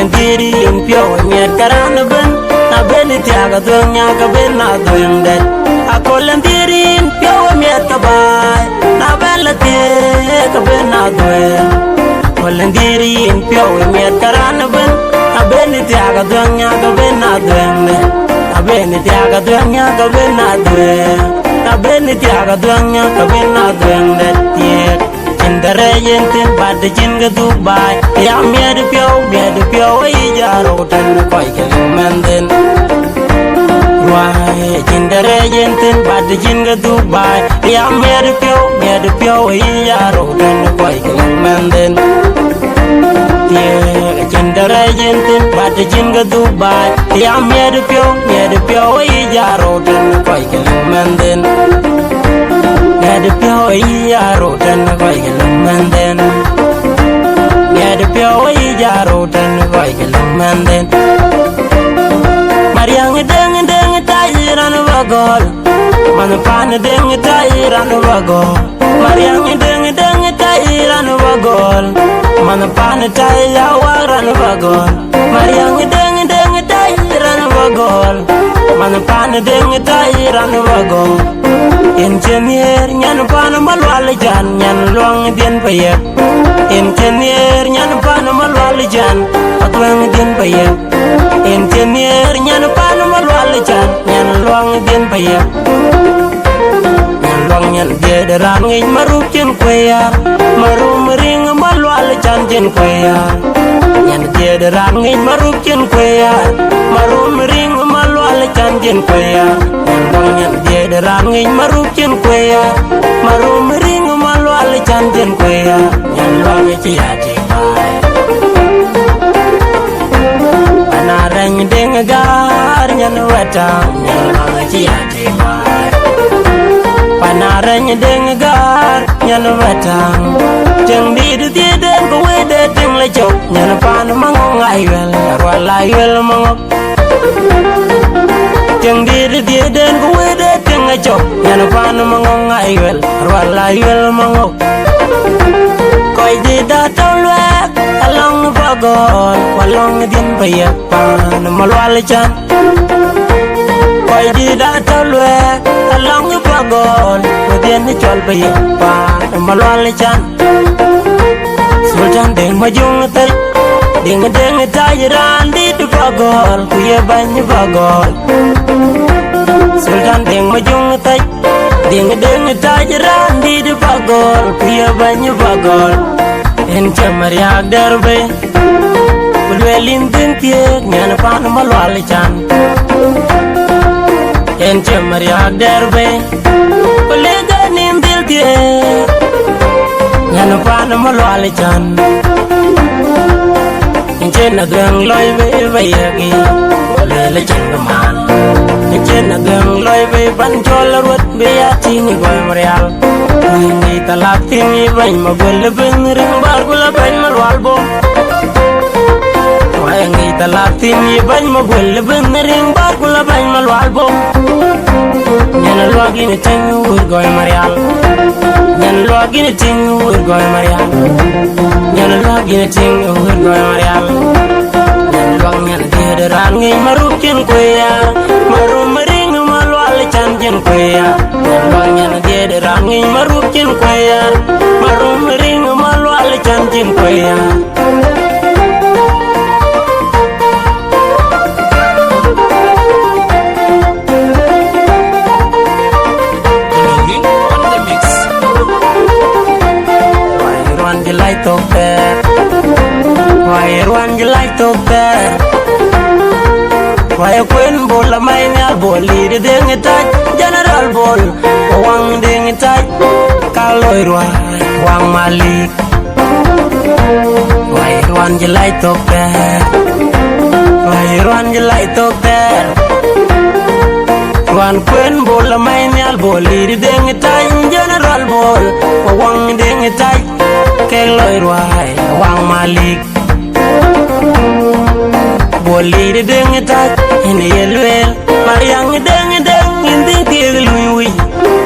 Kolentiri impio miet karana ben na beniti aga dunya ka ben na duende a kolentiri impio miet ka bai na belati ka ben na duen kolentiri impio miet karana ben na beniti aga dunya ka ben na duende na beniti aga dunya ka ben na duen na beniti aga dunya ka ben na duende tie Indere yentin bad jinga Dubai ya mied pio I jaro tan koi kelmenden Wai indere yentin bad jinga Dubai ya mied pio I jaro tan koi kelmenden Ye indere yentin bad jinga Dubai ya mied pio I jaro tan koi kelmenden Get a pure yaro tan koi kelmenden Get a pure yaro tan koi kelmenden Mariang deng tayran bagol Man pan deng tayran bagol Mariang deng tayran bagol Man pan tayawaran bagol Mariang deng tayran bagol Man pan deng tayran bagol Engineer nyan pan malwal jan nyan luang dien payek Engineer nyan pan malwal jan atwang dien payek Engineer nyan pan malwal jan nyan luang dien payek Nyan luang nyan dia derang ngin marup jen kwaya Marum ring malwal jan jen kwaya Nyan dia derang ngin marup jen kwaya Marum ring malwal jan jen kwaya Nyan dia derang ngin marup jen kwaya Marum ring malwal jan jen kwaya Nyan luang chi ati bai Panarang deng gar nyan wetang Nyan luang chi ati bai Panarang deng gar nyan wetang Jeng di dia deng kowe de deng le jok Nyan pan mangong ayel Arwal ayel mangok Jeng di dia deng kowe de deng le jok Nyan pan mangong ayel Arwal ayel mangok Koi di datang luek Along bagol Walong din payak pan malwal chan Koi di datang luek Along bagol Wadien chol payak pan malwal chan Sultan deng majung tay Deng tayiran di du bagol Kuya banyi bagol Sultan deng majung tay Deng tayiran di du bagol Kuya banyi bagol Ence Mariak derbe Kulwelin ting tiek Nyan pan malwal chan Ence Mariak derbe Kulegan indil tiek Nyan pan malwal chan Inche na gang loy ve vayagi Lele chengaman Inche na gang loy ve ban chol ruat be ati ni goy Marial Ni talak tingi bain magul ben ring bar gula bain malwal bo Ni talak tingi bain magul ben ring bar gula bain malwal bo Nyan luagi ni tingi ur goy Marial Nyan luagi ni tingi ur goy Marial Nyan luagi ni tingi ur goy Marial Nyan luang nyan dia derang ngin marup jen kwaya Marum ring malwal chan jen kwaya Nyan luang nyan dia derang ngin marup jen kwaya Marum ring malwal chan jen kwaya Why run you like to bear? Why queen bola mainya boli de deng touch general bol wang deng touch kaloi wang malik Why run you like to bear? Why run you like to bear? Run queen bola mainya boli de deng touch general bol wang deng touch kaloi wang malik Boli de deng touch in the yellow Mariang deng in the tiglui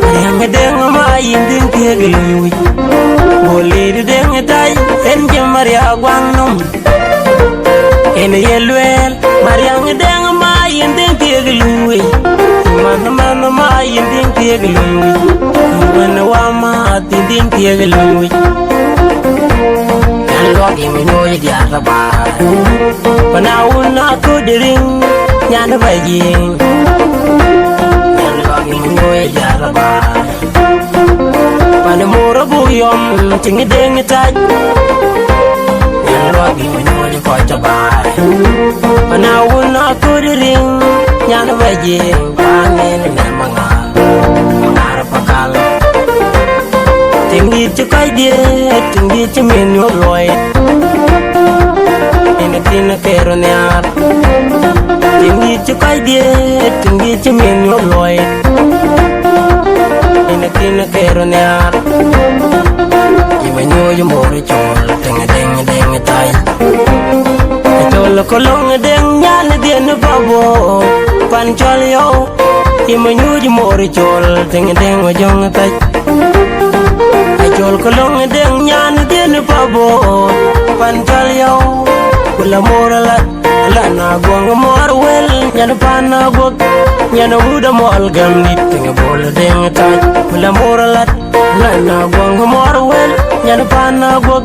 Mariang deng ma in the tiglui Boli de deng touch en Maria Guangnum en yin ding tie gelui when wama tin ding tie gelui and logi me no ya raba pana una ko diring nyan bai jing and logi me no ya raba pana mora bu yom ting ding tai and logi me no ya ko chaba pana una ko diring nyan bai jing panen na manga mangara pakal tingi chukai dia tingi chemin yo loy ina tina kero nyar tingi chukai dia tingi chemin yo loy ina tina kero nyar imanyo yo mori chol tenga denga denga tai chol kolong deng nyan dien babo pan chol yo imanyo yo mori chol tenga denga jong tai chol kolong deng nyan dien babo pan chol yo kula morala la na gong mor wel nyan pan na gok nyan uda mol gam nit tenga bol deng tai kula morala la na gong mor wel nyan pan na gok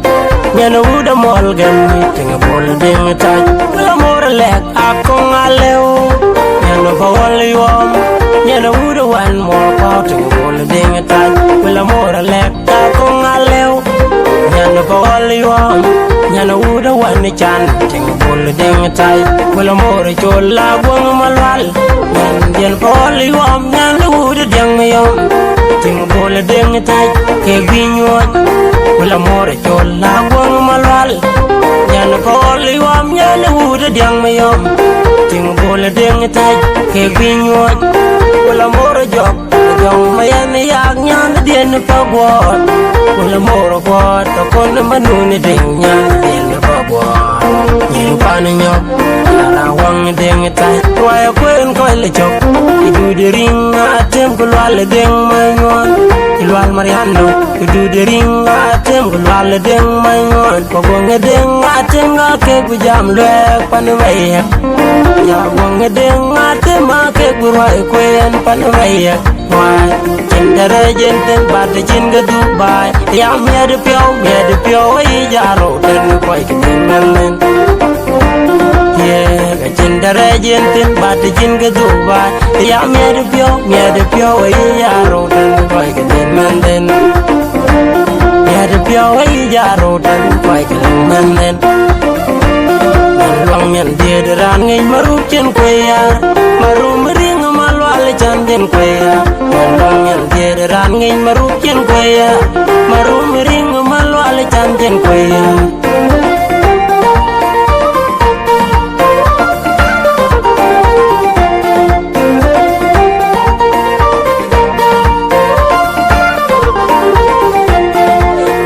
nyan uda mol gam nit tenga bol deng tai kula morala akong aleo nyan bawal yom nyan uda wan mor pa tenga bol deng tai kula morala akong aleo nyan bawal yom nyan uda wan chan tenga bol deng tai kula mor chol la gong malwal nyan dien bawal yom nyan uda deng yom tenga bol deng tai ke binyot kula mor chol la gong malwal nyan bawal yom nyan uda deng yom tenga bol deng tai ke binyot kula mor jok jong mayan yak nyan dien pagwat kula mor kwat to kon manun deng nyan dien pagwat nyin pan nyok la wang deng tai toy kwen ko le chok idu de ring atem kulwal deng mayon ilwal mariano idu de ring atem kulwal deng mayon pagong deng atem ga ke bujam le pan wai ya wang deng atem ke burwai kwen pan wai wai cindere jenten bad cinga dubai ya me de pio ai jaro ten koi kin menen ye cindere jenten bad cinga dubai ya me de pio ai jaro ten koi kin menen me de pio ai jaro ten koi kin menen long men dia deran ngai marup chen koya marum ring malwal chan den koya long men dia deran ngai marup chen koya marum ring malwal chan den koya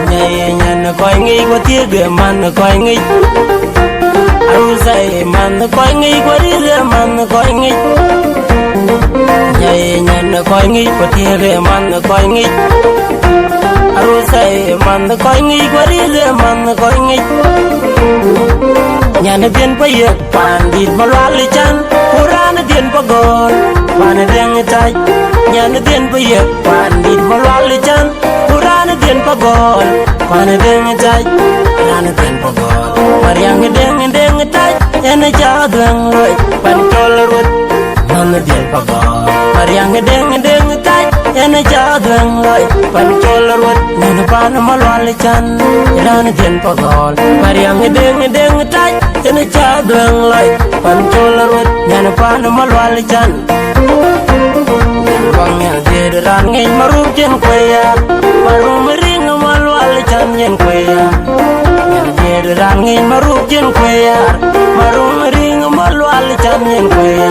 nyai nyan koi ngai ko tie ge man koi ngai say man coi nghi qua đi ra man coi nghi nhảy nhảy coi nghi qua tia man coi nghi aru say man coi nghi qua đi ra man coi nghi nhà nó biên bây giờ pan đi mà loa li chan pura nó biên bao gòn pan nó đen trai nhà nó biên bây giờ pan đi mà loa li chan pura nó biên bao gòn pan nó đen trai nhà nó biên bao gòn Mariak đen trai ena cha dang loi pan chol rut man dien pagol Mariak đen trai ena cha dang loi pan chol rut nen pan malwal chan ran dien pagol Mariak đen trai ena cha dang loi pan chol rut nen pan malwal chan bang ya de ran ngai marup chen koya marum ring malwal chan yen koya ran ngai marup chen koya marum ring malwal chan yen koya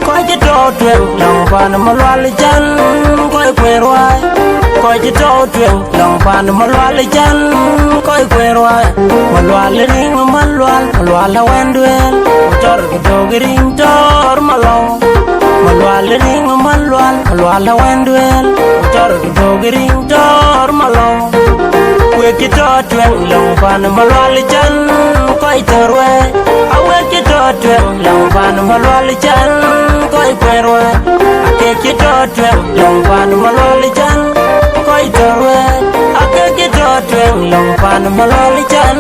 coi che to twen long pan malwal chan coi kwerwai coi che to twen long pan malwal chan coi kwerwai malwal ring malwal la wendwel tor ring tor malo malwal ring malwal wenduel tor dogring tor malo we kito twen long pan malwal chan koi torwe awe kito twen long pan malwal chan koi perwe ake kito twen long pan malwal chan koi torwe ake kito twen long pan malwal chan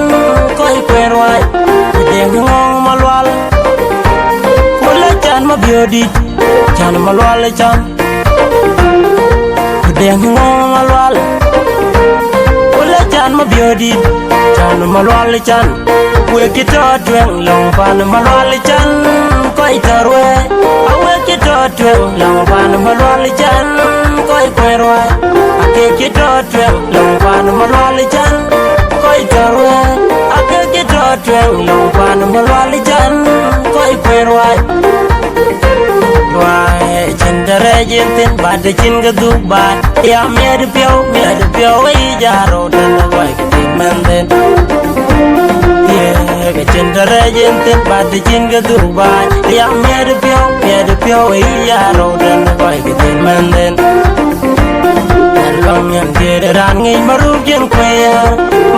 koi perwe deng ngong malwal kula chan mabiodi chan malwal chan deng ngong malwal kula chan mabiodi chan malwal chan we kito twen long pan malwal chan koi torwe awe kito twen long pan malwal chan koi perwe ake kito twen long pan malwal chan koi torwe ake kito twen long pan malwal chan koi perwe Why, chendere jintin bad chin gadu bad ya mer pyo ei jaro dan wai kitin manden yeah chendere jintin bad chin gadu bad ya mer pyo ei jaro dan wai kitin manden long yan gere ran ngi maru gen kwaya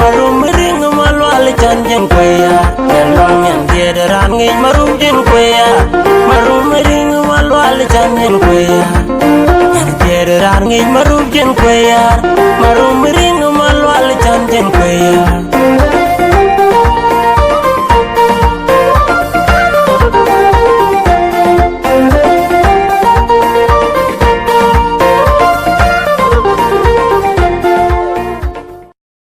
maru mering malwal chan gen kwaya long yan gere ran ngi maru gen kwaya maru mering malwal chan gen kwaya yan gere ran ngi maru gen kwaya maru